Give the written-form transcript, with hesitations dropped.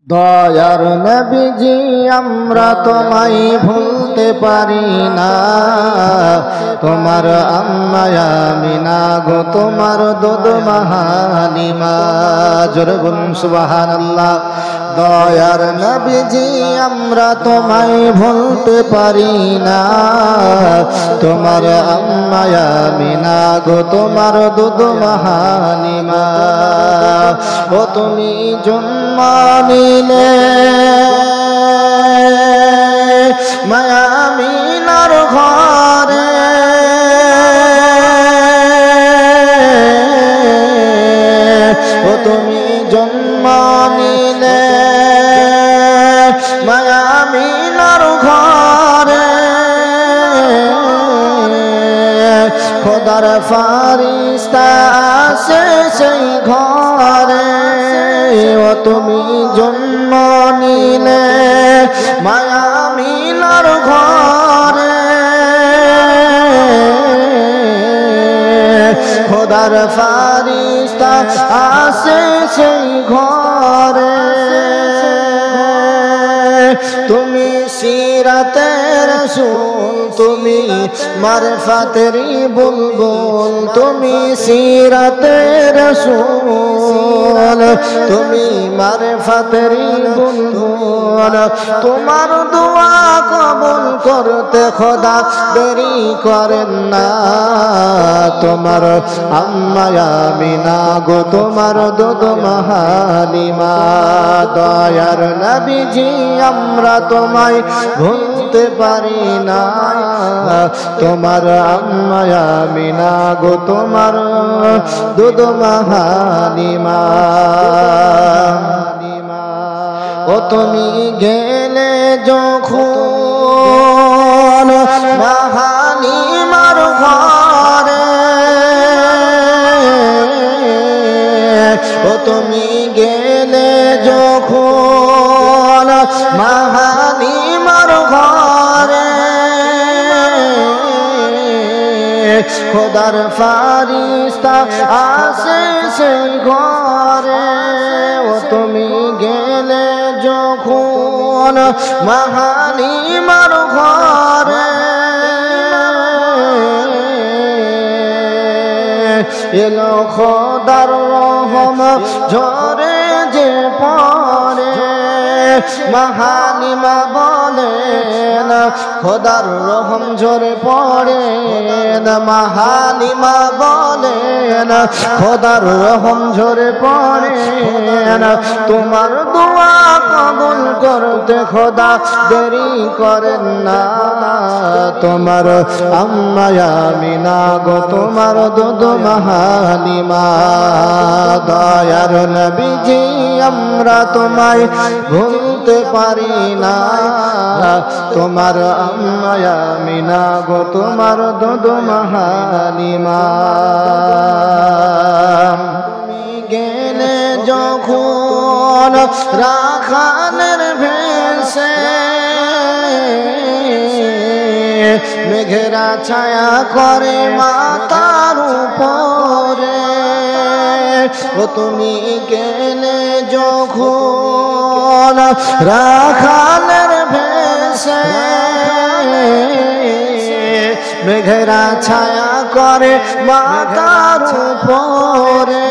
দয়ার নবীজি আমরা তোমায় ভুলতে পারি না, তোমার আম্মা আমিনা গো তোমার দুধ মা হালিমা। জোরে বলুন সুবহানাল্লাহ। দয়ার নবীজি আমরা তোমায় ভুলতে পারি না, তোমার আম্মা আমিনা গো তোমার দুধ মা হালিমা। ও তুমি জন্ম নিলে মায়া আমিনার ঘরে, ও তুমি জন্ম নিলে মায়া আমিনার ঘরে, খোদার ফারিস্তা আসে সেই ঘরে। ও তুমি জন্ম নিলে মায়া আমিনার ঘরে, খোদার ফারিস্তা আসে সেই ঘরে। তুমি সিরাতের রাসূল, তুমি মারফাতেরি বুলবুল, তুমি সিরাতের রাসূল, তুমি মারফাতেরি বুলবুল। তোমার দোয়া কবুল করতে খোদা দেরি করেন না, তোমার আম্মা আমিনা গো তোমার দুধ মা হালিমা। দয়ার নবীজি আমরা তোমায় ভুলতে পারি না, তোমার আম্মা আমিনা গো তোমার দুধ মা হালিমা। ও তুমি গেলে যখন মা হালিমার ঘরে, ও তুমি গেলে যখন মা হালিমার ঘরে, খোদার ফারিস্তা আসে সেই ঘরে। ও তুমি গেলে যখন মা হালিমার ঘরে, এলো খোদার রহম ঝরে যে পড়ে, মা হালিমা বলেন খোদার রহম ঝরে পড়ে, মা হালিমা বলেন খোদার রহম ঝরে পড়ে। তোমার দোয়া কবুল করতে খোদা দেরি করেন না, তোমার আম্মা আমিনা গো তোমার দুধ মা হালিমা। দয়ার নবীজি আমরা তোমায় ভুলতে পারি না, তোমার আম্মা আমিনা গো তোমার দুধ মা হালিমা। তুমি গেলে যখন রাখালের ভেসে, মেঘেরা ছায়া করে মাথার উপরে, ও তুমি গেলে যখন রাখালের ভেসে, মেঘেরা ছায়া করে মাথার উপরে,